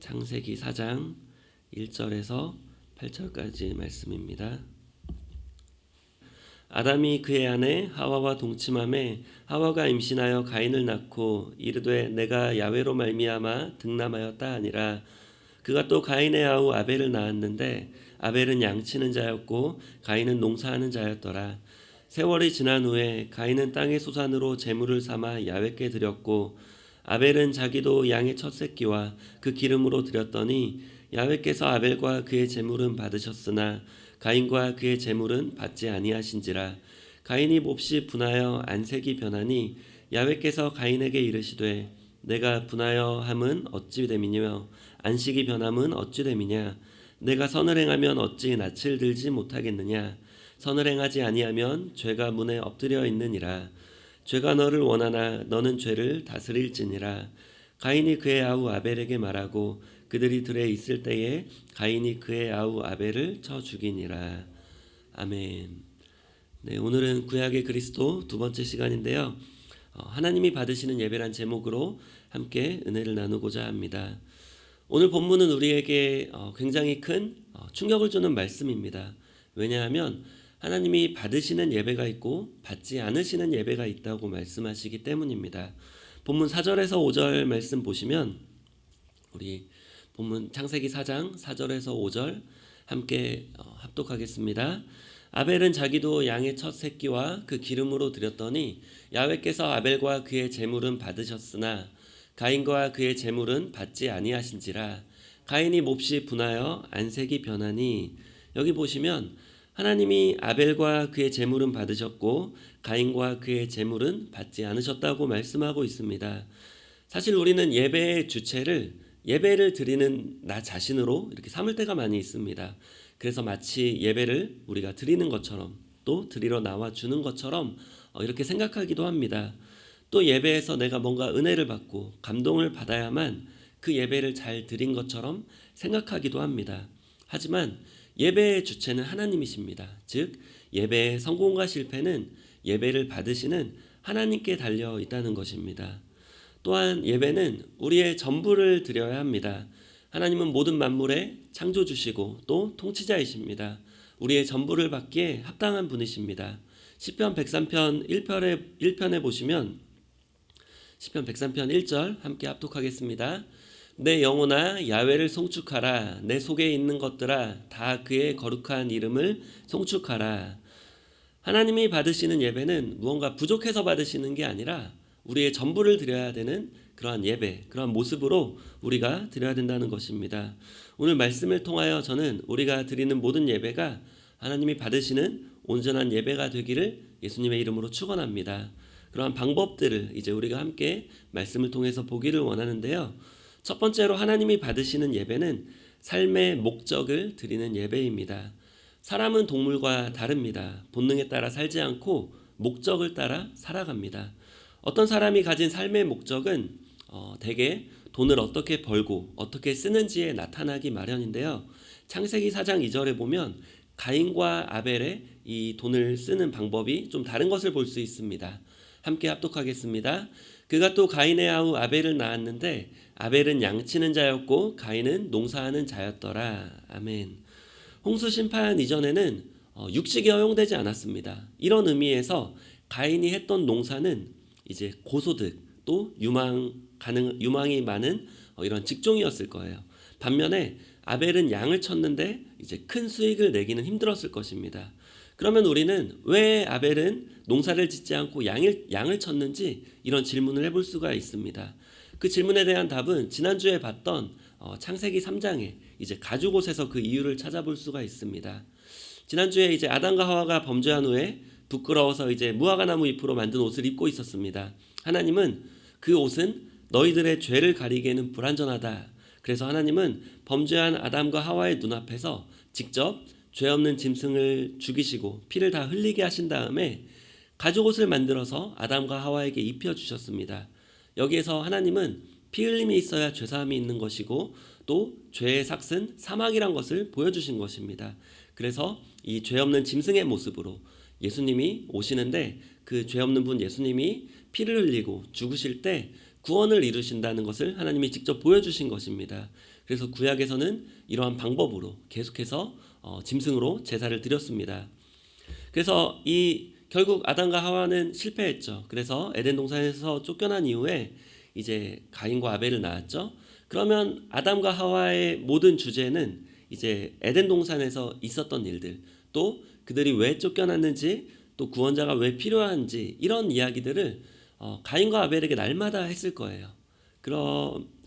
창세기 4장 1절에서 8절까지 말씀입니다. 아담이 그의 아내 하와와 동침하매 하와가 임신하여 가인을 낳고 이르되 내가 야훼로 말미암아 득남하였다 하니라. 그가 또 가인의 아우 아벨을 낳았는데 아벨은 양치는 자였고 가인은 농사하는 자였더라. 세월이 지난 후에 가인은 땅의 소산으로 제물을 삼아 야훼께 드렸고 아벨은 자기도 양의 첫 새끼와 그 기름으로 드렸더니 야훼께서 아벨과 그의 제물은 받으셨으나 가인과 그의 제물은 받지 아니하신지라. 가인이 몹시 분하여 안색이 변하니 야훼께서 가인에게 이르시되 내가 분하여 함은 어찌 됨이며 안식이 변함은 어찌 됨이냐. 내가 선을 행하면 어찌 낯을 들지 못하겠느냐. 선을 행하지 아니하면 죄가 문에 엎드려 있느니라. 죄가 너를 원하나 너는 죄를 다스릴지니라. 가인이 그의 아우 아벨에게 말하고 그들이 들에 있을 때에 가인이 그의 아우 아벨을 쳐 죽이니라. 아멘. 네, 오늘은 구약의 그리스도 두 번째 시간인데요. 하나님이 받으시는 예배란 제목으로 함께 은혜를 나누고자 합니다. 오늘 본문은 우리에게 굉장히 큰 충격을 주는 말씀입니다. 왜냐하면 하나님이 받으시는 예배가 있고 받지 않으시는 예배가 있다고 말씀하시기 때문입니다. 본문 4절에서 5절 말씀 보시면 우리 본문 창세기 4장 4절에서 5절 함께 합독하겠습니다. 아벨은 자기도 양의 첫 새끼와 그 기름으로 드렸더니 야훼께서 아벨과 그의 제물은 받으셨으나 가인과 그의 제물은 받지 아니하신지라. 가인이 몹시 분하여 안색이 변하니, 여기 보시면 하나님이 아벨과 그의 제물은 받으셨고 가인과 그의 제물은 받지 않으셨다고 말씀하고 있습니다. 사실 우리는 예배의 주체를 예배를 드리는 나 자신으로 이렇게 삼을 때가 많이 있습니다. 그래서 마치 예배를 우리가 드리는 것처럼 또 드리러 나와 주는 것처럼 이렇게 생각하기도 합니다. 또 예배에서 내가 뭔가 은혜를 받고 감동을 받아야만 그 예배를 잘 드린 것처럼 생각하기도 합니다. 하지만 예배의 주체는 하나님이십니다. 즉 예배의 성공과 실패는 예배를 받으시는 하나님께 달려 있다는 것입니다. 또한 예배는 우리의 전부를 드려야 합니다. 하나님은 모든 만물의 창조주시고 또 통치자이십니다. 우리의 전부를 받기에 합당한 분이십니다. 시편 103편 1편에 보시면 시편 103편 1절 함께 합독하겠습니다. 내 영혼아 야훼를 송축하라. 내 속에 있는 것들아 다 그의 거룩한 이름을 송축하라. 하나님이 받으시는 예배는 무언가 부족해서 받으시는 게 아니라 우리의 전부를 드려야 되는 그러한 예배, 그러한 모습으로 우리가 드려야 된다는 것입니다. 오늘 말씀을 통하여 저는 우리가 드리는 모든 예배가 하나님이 받으시는 온전한 예배가 되기를 예수님의 이름으로 축원합니다. 그러한 방법들을 이제 우리가 함께 말씀을 통해서 보기를 원하는데요. 첫 번째로 하나님이 받으시는 예배는 삶의 목적을 드리는 예배입니다. 사람은 동물과 다릅니다. 본능에 따라 살지 않고 목적을 따라 살아갑니다. 어떤 사람이 가진 삶의 목적은 대개 돈을 어떻게 벌고 어떻게 쓰는지에 나타나기 마련인데요. 창세기 4장 2절에 보면 가인과 아벨의 이 돈을 쓰는 방법이 좀 다른 것을 볼 수 있습니다. 함께 합독하겠습니다. 그가 또 가인의 아우 아벨을 낳았는데 아벨은 양치는 자였고 가인은 농사하는 자였더라. 아멘. 홍수 심판 이전에는 육식이 허용되지 않았습니다. 이런 의미에서 가인이 했던 농사는 이제 고소득 또 유망이 많은 이런 직종이었을 거예요. 반면에 아벨은 양을 쳤는데 이제 큰 수익을 내기는 힘들었을 것입니다. 그러면 우리는 왜 아벨은 농사를 짓지 않고 양을 쳤는지 이런 질문을 해볼 수가 있습니다. 그 질문에 대한 답은 지난주에 봤던 창세기 3장에 이제 가죽옷에서 그 이유를 찾아볼 수가 있습니다. 지난주에 이제 아담과 하와가 범죄한 후에 부끄러워서 이제 무화과나무 잎으로 만든 옷을 입고 있었습니다. 하나님은 그 옷은 너희들의 죄를 가리기에는 불완전하다. 그래서 하나님은 범죄한 아담과 하와의 눈앞에서 직접 죄 없는 짐승을 죽이시고 피를 다 흘리게 하신 다음에 가죽옷을 만들어서 아담과 하와에게 입혀주셨습니다. 여기에서 하나님은 피 흘림이 있어야 죄사함이 있는 것이고 또 죄의 삭은 사망이란 것을 보여주신 것입니다. 그래서 이 죄 없는 짐승의 모습으로 예수님이 오시는데 그 죄 없는 분 예수님이 피를 흘리고 죽으실 때 구원을 이루신다는 것을 하나님이 직접 보여주신 것입니다. 그래서 구약에서는 이러한 방법으로 계속해서 짐승으로 제사를 드렸습니다. 그래서 결국 아담과 하와는 실패했죠. 그래서 에덴 동산에서 쫓겨난 이후에 이제 가인과 아벨을 낳았죠. 그러면 아담과 하와의 모든 주제는 이제 에덴 동산에서 있었던 일들, 또 그들이 왜 쫓겨났는지, 또 구원자가 왜 필요한지, 이런 이야기들을 가인과 아벨에게 날마다 했을 거예요.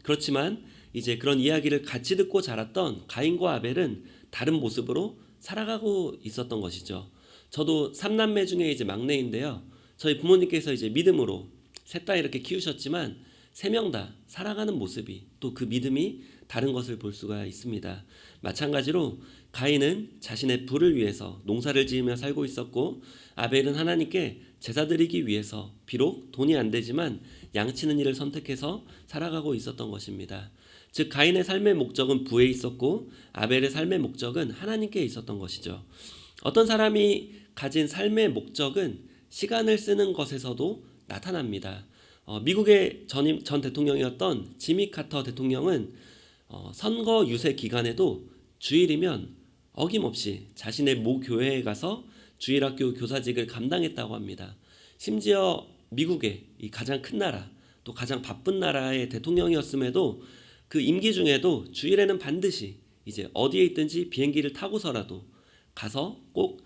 그렇지만 이제 그런 이야기를 같이 듣고 자랐던 가인과 아벨은 다른 모습으로 살아가고 있었던 것이죠. 저도 3남매 중에 이제 막내인데요. 저희 부모님께서 이제 믿음으로 셋 다 이렇게 키우셨지만 3명 다 살아가는 모습이, 또 그 믿음이 다른 것을 볼 수가 있습니다. 마찬가지로 가인은 자신의 부를 위해서 농사를 지으며 살고 있었고, 아벨은 하나님께 제사 드리기 위해서 비록 돈이 안 되지만 양치는 일을 선택해서 살아가고 있었던 것입니다. 즉 가인의 삶의 목적은 부에 있었고, 아벨의 삶의 목적은 하나님께 있었던 것이죠. 어떤 사람이 가진 삶의 목적은 시간을 쓰는 것에서도 나타납니다. 미국의 전 대통령이었던 지미 카터 대통령은 선거 유세 기간에도 주일이면 어김없이 자신의 모 교회에 가서 주일학교 교사직을 감당했다고 합니다. 심지어 미국의 이 가장 큰 나라, 또 가장 바쁜 나라의 대통령이었음에도 그 임기 중에도 주일에는 반드시 이제 어디에 있든지 비행기를 타고서라도 가서 꼭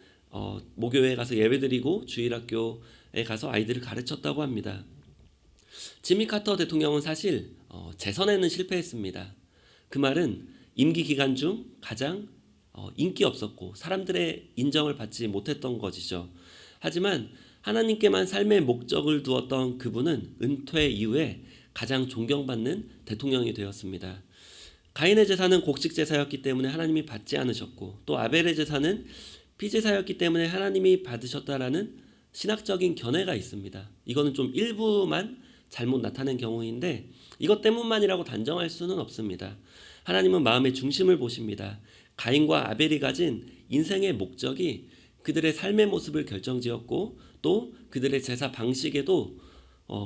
모교회에 가서 예배드리고 주일학교에 가서 아이들을 가르쳤다고 합니다. 지미 카터 대통령은 사실 재선에는 실패했습니다. 그 말은 임기 기간 중 가장 인기 없었고 사람들의 인정을 받지 못했던 것이죠. 하지만 하나님께만 삶의 목적을 두었던 그분은 은퇴 이후에 가장 존경받는 대통령이 되었습니다. 가인의 제사는 곡식 제사였기 때문에 하나님이 받지 않으셨고, 또 아벨의 제사는 피제사였기 때문에 하나님이 받으셨다라는 신학적인 견해가 있습니다. 이거는 좀 일부만 잘못 나타낸 경우인데 이것 때문만이라고 단정할 수는 없습니다. 하나님은 마음의 중심을 보십니다. 가인과 아벨이 가진 인생의 목적이 그들의 삶의 모습을 결정지었고, 또 그들의 제사 방식에도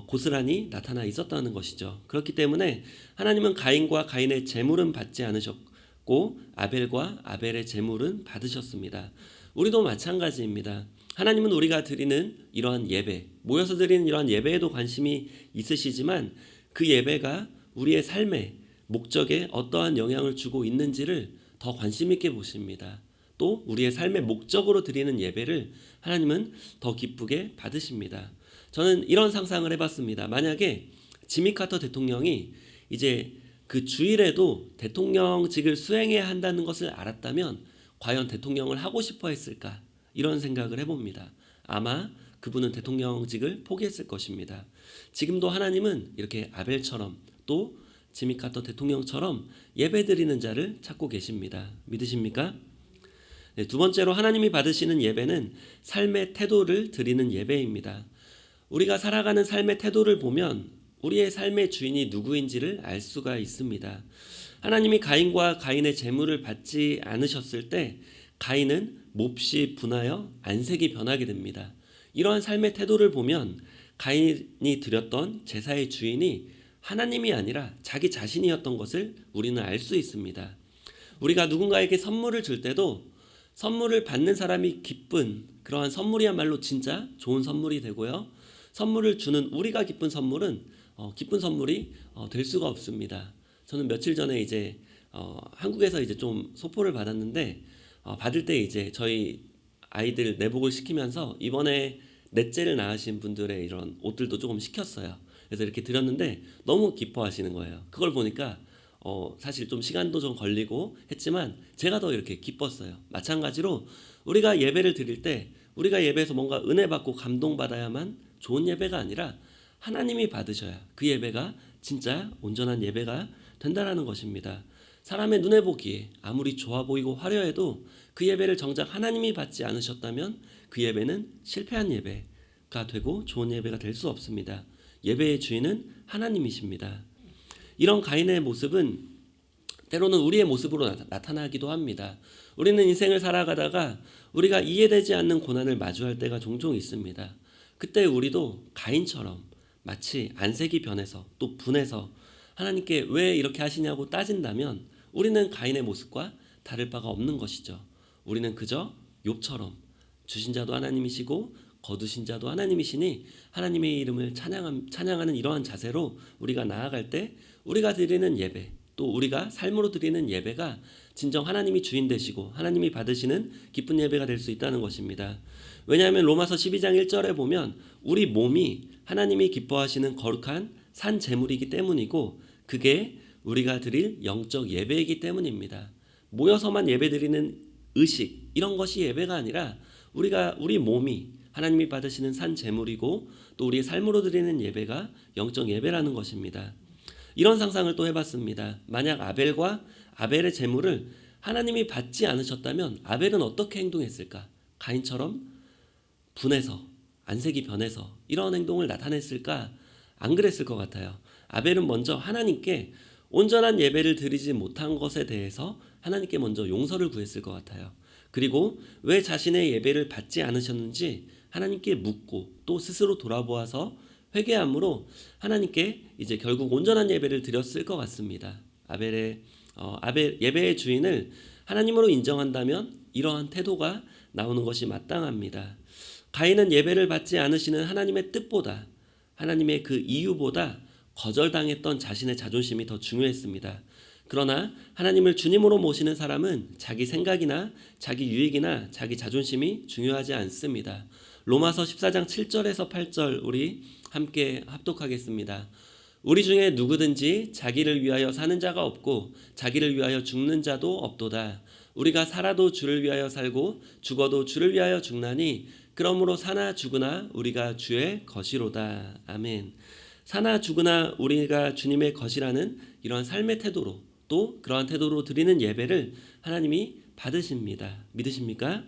고스란히 나타나 있었다는 것이죠. 그렇기 때문에 하나님은 가인과 가인의 제물은 받지 않으셨고, 아벨과 아벨의 제물은 받으셨습니다. 우리도 마찬가지입니다. 하나님은 우리가 드리는 이러한 예배, 모여서 드리는 이러한 예배에도 관심이 있으시지만 그 예배가 우리의 삶의 목적에 어떠한 영향을 주고 있는지를 더 관심 있게 보십니다. 또 우리의 삶의 목적으로 드리는 예배를 하나님은 더 기쁘게 받으십니다. 저는 이런 상상을 해봤습니다. 만약에 지미 카터 대통령이 이제 그 주일에도 대통령직을 수행해야 한다는 것을 알았다면 과연 대통령을 하고 싶어 했을까? 이런 생각을 해봅니다. 아마 그분은 대통령직을 포기했을 것입니다. 지금도 하나님은 이렇게 아벨처럼 또 지미 카터 대통령처럼 예배드리는 자를 찾고 계십니다. 믿으십니까? 네, 두 번째로 하나님이 받으시는 예배는 삶의 태도를 드리는 예배입니다. 우리가 살아가는 삶의 태도를 보면 우리의 삶의 주인이 누구인지를 알 수가 있습니다. 하나님이 가인과 가인의 제물을 받지 않으셨을 때 가인은 몹시 분하여 안색이 변하게 됩니다. 이러한 삶의 태도를 보면 가인이 드렸던 제사의 주인이 하나님이 아니라 자기 자신이었던 것을 우리는 알 수 있습니다. 우리가 누군가에게 선물을 줄 때도 선물을 받는 사람이 기쁜 그러한 선물이야말로 진짜 좋은 선물이 되고요. 선물을 주는 우리가 기쁜 선물은 기쁜 선물이 될 수가 없습니다. 저는 며칠 전에 이제 한국에서 이제 좀 소포를 받았는데 받을 때 이제 저희 아이들 내복을 시키면서 이번에 넷째를 낳으신 분들의 이런 옷들도 조금 시켰어요. 그래서 이렇게 드렸는데 너무 기뻐하시는 거예요. 그걸 보니까 사실 좀 시간도 좀 걸리고 했지만 제가 더 이렇게 기뻤어요. 마찬가지로 우리가 예배를 드릴 때 우리가 예배에서 뭔가 은혜 받고 감동받아야만 좋은 예배가 아니라 하나님이 받으셔야 그 예배가 진짜 온전한 예배가 된다라는 것입니다. 사람의 눈에 보기에 아무리 좋아 보이고 화려해도 그 예배를 정작 하나님이 받지 않으셨다면 그 예배는 실패한 예배가 되고 좋은 예배가 될 수 없습니다. 예배의 주인은 하나님이십니다. 이런 가인의 모습은 때로는 우리의 모습으로 나타나기도 합니다. 우리는 인생을 살아가다가 우리가 이해되지 않는 고난을 마주할 때가 종종 있습니다. 그때 우리도 가인처럼 마치 안색이 변해서 또 분해서 하나님께 왜 이렇게 하시냐고 따진다면 우리는 가인의 모습과 다를 바가 없는 것이죠. 우리는 그저 욥처럼 주신 자도 하나님이시고 거두신 자도 하나님이시니 하나님의 이름을 찬양하는 이러한 자세로 우리가 나아갈 때 우리가 드리는 예배, 또 우리가 삶으로 드리는 예배가 진정 하나님이 주인 되시고 하나님이 받으시는 기쁜 예배가 될 수 있다는 것입니다. 왜냐하면 로마서 12장 1절에 보면 우리 몸이 하나님이 기뻐하시는 거룩한 산 제물이기 때문이고 그게 우리가 드릴 영적 예배이기 때문입니다. 모여서만 예배드리는 의식 이런 것이 예배가 아니라 우리 몸이 하나님이 받으시는 산 제물이고 또 우리의 삶으로 드리는 예배가 영적 예배라는 것입니다. 이런 상상을 또 해봤습니다. 만약 아벨의 제물을 하나님이 받지 않으셨다면 아벨은 어떻게 행동했을까? 가인처럼 분해서 안색이 변해서 이런 행동을 나타냈을까? 안 그랬을 것 같아요. 아벨은 먼저 하나님께 온전한 예배를 드리지 못한 것에 대해서 하나님께 먼저 용서를 구했을 것 같아요. 그리고 왜 자신의 예배를 받지 않으셨는지 하나님께 묻고 또 스스로 돌아보아서 회개함으로 하나님께 이제 결국 온전한 예배를 드렸을 것 같습니다. 아벨 예배의 주인을 하나님으로 인정한다면 이러한 태도가 나오는 것이 마땅합니다. 가인은 예배를 받지 않으시는 하나님의 뜻보다 하나님의 그 이유보다 거절당했던 자신의 자존심이 더 중요했습니다. 그러나 하나님을 주님으로 모시는 사람은 자기 생각이나 자기 유익이나 자기 자존심이 중요하지 않습니다. 로마서 14장 7절에서 8절 우리 함께 합독하겠습니다. 우리 중에 누구든지 자기를 위하여 사는 자가 없고 자기를 위하여 죽는 자도 없도다. 우리가 살아도 주를 위하여 살고 죽어도 주를 위하여 죽나니 그러므로 사나 죽으나 우리가 주의 것이로다. 아멘. 사나 죽으나 우리가 주님의 것이라는 이러한 삶의 태도로 또 그러한 태도로 드리는 예배를 하나님이 받으십니다. 믿으십니까?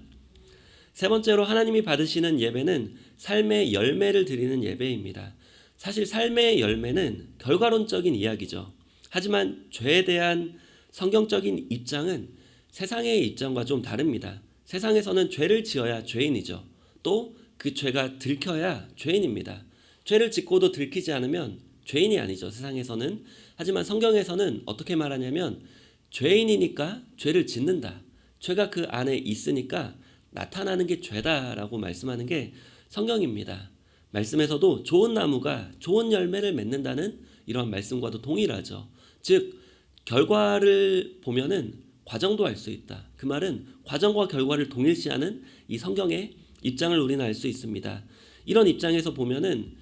세 번째로 하나님이 받으시는 예배는 삶의 열매를 드리는 예배입니다. 사실 삶의 열매는 결과론적인 이야기죠. 하지만 죄에 대한 성경적인 입장은 세상의 입장과 좀 다릅니다. 세상에서는 죄를 지어야 죄인이죠. 또 그 죄가 들켜야 죄인입니다. 죄를 짓고도 들키지 않으면 죄인이 아니죠. 세상에서는. 하지만 성경에서는 어떻게 말하냐면 죄인이니까 죄를 짓는다. 죄가 그 안에 있으니까 나타나는 게 죄다라고 말씀하는 게 성경입니다. 말씀에서도 좋은 나무가 좋은 열매를 맺는다는 이러한 말씀과도 동일하죠. 즉 결과를 보면은 과정도 알 수 있다. 그 말은 과정과 결과를 동일시하는 이 성경의 입장을 우리는 알 수 있습니다. 이런 입장에서 보면은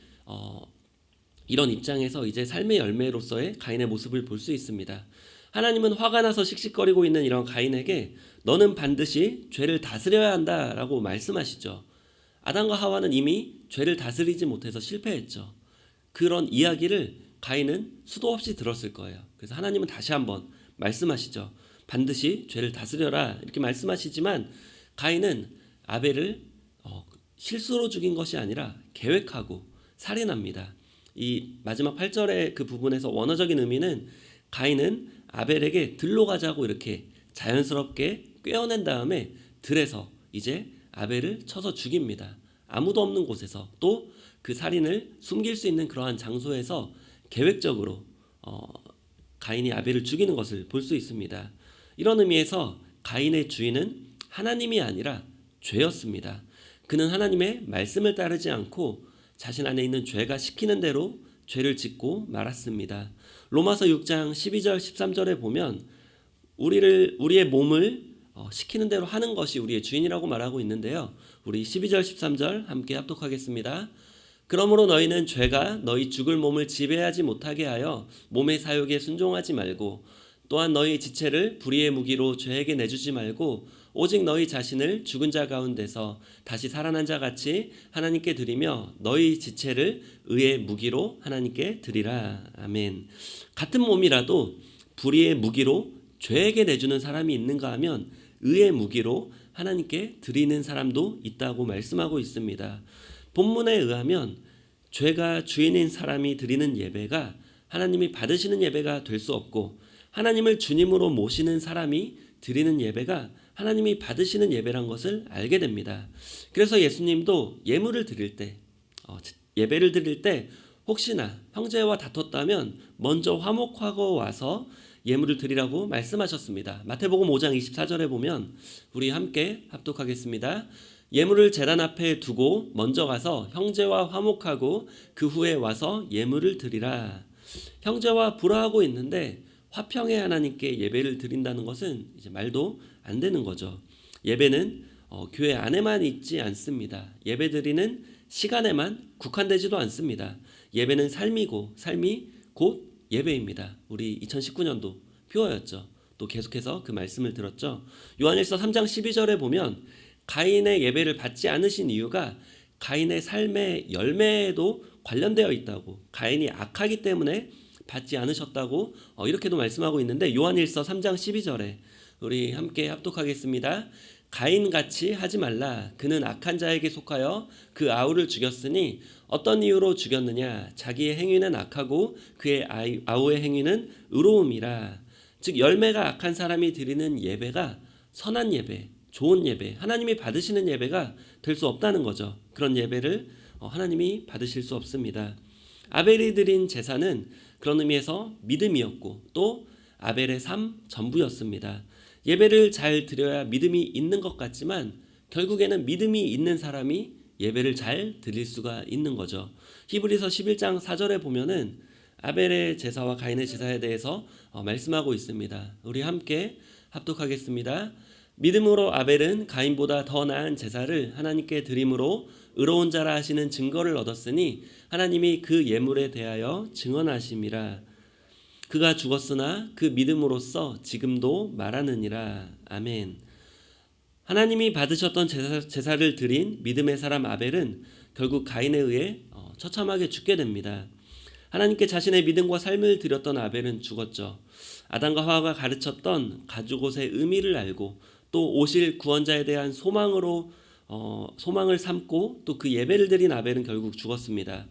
이런 입장에서 이제 삶의 열매로서의 가인의 모습을 볼 수 있습니다. 하나님은 화가 나서 씩씩거리고 있는 이런 가인에게 너는 반드시 죄를 다스려야 한다라고 말씀하시죠. 아담과 하와는 이미 죄를 다스리지 못해서 실패했죠. 그런 이야기를 가인은 수도 없이 들었을 거예요. 그래서 하나님은 다시 한번 말씀하시죠. 반드시 죄를 다스려라 이렇게 말씀하시지만 가인은 아벨을 실수로 죽인 것이 아니라 계획하고 살인합니다. 이 마지막 8절의 그 부분에서 원어적인 의미는 가인은 아벨에게 들로 가자고 이렇게 자연스럽게 꿰어낸 다음에 들에서 이제 아벨을 쳐서 죽입니다. 아무도 없는 곳에서 또 그 살인을 숨길 수 있는 그러한 장소에서 계획적으로 가인이 아벨을 죽이는 것을 볼 수 있습니다. 이런 의미에서 가인의 주인은 하나님이 아니라 죄였습니다. 그는 하나님의 말씀을 따르지 않고 자신 안에 있는 죄가 시키는 대로 죄를 짓고 말았습니다. 로마서 6장 12절 13절에 보면 우리의 몸을 시키는 대로 하는 것이 우리의 주인이라고 말하고 있는데요. 우리 12절 13절 함께 합독하겠습니다. 그러므로 너희는 죄가 너희 죽을 몸을 지배하지 못하게 하여 몸의 사욕에 순종하지 말고 또한 너희 지체를 불의의 무기로 죄에게 내주지 말고 오직 너희 자신을 죽은 자 가운데서 다시 살아난 자 같이 하나님께 드리며 너희 지체를 의의 무기로 하나님께 드리라. 아멘. 같은 몸이라도 불의의 무기로 죄에게 내주는 사람이 있는가 하면 의의 무기로 하나님께 드리는 사람도 있다고 말씀하고 있습니다. 본문에 의하면 죄가 주인인 사람이 드리는 예배가 하나님이 받으시는 예배가 될 수 없고 하나님을 주님으로 모시는 사람이 드리는 예배가 하나님이 받으시는 예배란 것을 알게 됩니다. 그래서 예수님도 예물을 드릴 때 예배를 드릴 때 혹시나 형제와 다퉜다면 먼저 화목하고 와서 예물을 드리라고 말씀하셨습니다. 마태복음 5장 24절에 보면 우리 함께 합독하겠습니다. 예물을 제단 앞에 두고 먼저 가서 형제와 화목하고 그 후에 와서 예물을 드리라. 형제와 불화하고 있는데 화평의 하나님께 예배를 드린다는 것은 이제 말도 안 되는 거죠. 예배는 교회 안에만 있지 않습니다. 예배드리는 시간에만 국한되지도 않습니다. 예배는 삶이고 삶이 곧 예배입니다. 우리 2019년도 표어였죠. 또 계속해서 그 말씀을 들었죠. 요한일서 3장 12절에 보면 가인의 예배를 받지 않으신 이유가 가인의 삶의 열매에도 관련되어 있다고, 가인이 악하기 때문에 받지 않으셨다고 이렇게도 말씀하고 있는데, 요한일서 3장 12절에 우리 함께 합독하겠습니다. 가인같이 하지 말라. 그는 악한 자에게 속하여 그 아우를 죽였으니 어떤 이유로 죽였느냐? 자기의 행위는 악하고 그의 아우의 행위는 의로움이라. 즉 열매가 악한 사람이 드리는 예배가 선한 예배, 좋은 예배, 하나님이 받으시는 예배가 될 수 없다는 거죠. 그런 예배를 하나님이 받으실 수 없습니다. 아벨이 드린 제사는 그런 의미에서 믿음이었고 또 아벨의 삶 전부였습니다. 예배를 잘 드려야 믿음이 있는 것 같지만 결국에는 믿음이 있는 사람이 예배를 잘 드릴 수가 있는 거죠. 히브리서 11장 4절에 보면은 아벨의 제사와 가인의 제사에 대해서 말씀하고 있습니다. 우리 함께 합독하겠습니다. 믿음으로 아벨은 가인보다 더 나은 제사를 하나님께 드림으로 의로운 자라 하시는 증거를 얻었으니 하나님이 그 예물에 대하여 증언하심이라. 그가 죽었으나 그 믿음으로써 지금도 말하느니라. 아멘. 하나님이 받으셨던 제사를 드린 믿음의 사람 아벨은 결국 가인에 의해 처참하게 죽게 됩니다. 하나님께 자신의 믿음과 삶을 드렸던 아벨은 죽었죠. 아담과 하와가 가르쳤던 가죽옷의 의미를 알고 또 오실 구원자에 대한 소망을 삼고 또 그 예배를 드린 아벨은 결국 죽었습니다.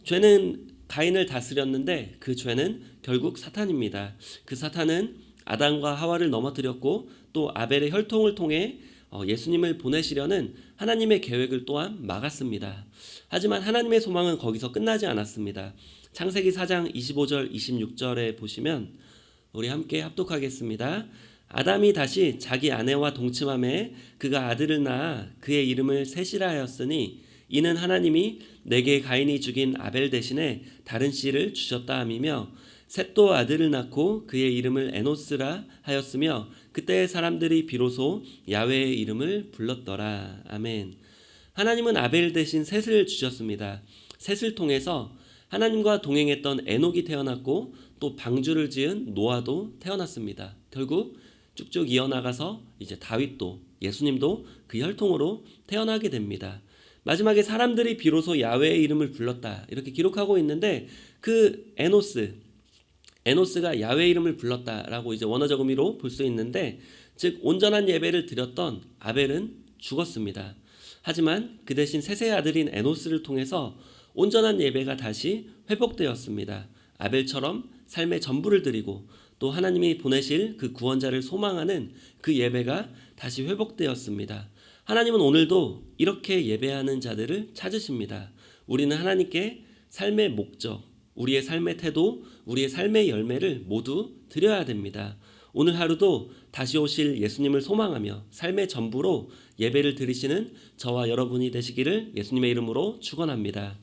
죄는 가인을 다스렸는데 그 죄는 결국 사탄입니다. 그 사탄은 아담과 하와를 넘어뜨렸고 또 아벨의 혈통을 통해 예수님을 보내시려는 하나님의 계획을 또한 막았습니다. 하지만 하나님의 소망은 거기서 끝나지 않았습니다. 창세기 4장 25절 26절에 보시면 우리 함께 합독하겠습니다. 아담이 다시 자기 아내와 동침함에 그가 아들을 낳아 그의 이름을 셋이라 하였으니 이는 하나님이 내게 가인이 죽인 아벨 대신에 다른 씨를 주셨다 함이며 셋도 아들을 낳고 그의 이름을 에노스라 하였으며 그때의 사람들이 비로소 야훼의 이름을 불렀더라. 아멘. 하나님은 아벨 대신 셋을 주셨습니다. 셋을 통해서 하나님과 동행했던 에녹이 태어났고 또 방주를 지은 노아도 태어났습니다. 결국 쭉쭉 이어나가서 이제 다윗도 예수님도 그 혈통으로 태어나게 됩니다. 마지막에 사람들이 비로소 야훼의 이름을 불렀다 이렇게 기록하고 있는데 그 에노스가 야훼의 이름을 불렀다라고 이제 원어적 의미로 볼 수 있는데, 즉 온전한 예배를 드렸던 아벨은 죽었습니다. 하지만 그 대신 셋의 아들인 에노스를 통해서 온전한 예배가 다시 회복되었습니다. 아벨처럼 삶의 전부를 드리고 또 하나님이 보내실 그 구원자를 소망하는 그 예배가 다시 회복되었습니다. 하나님은 오늘도 이렇게 예배하는 자들을 찾으십니다. 우리는 하나님께 삶의 목적, 우리의 삶의 태도, 우리의 삶의 열매를 모두 드려야 됩니다. 오늘 하루도 다시 오실 예수님을 소망하며 삶의 전부로 예배를 드리시는 저와 여러분이 되시기를 예수님의 이름으로 축원합니다.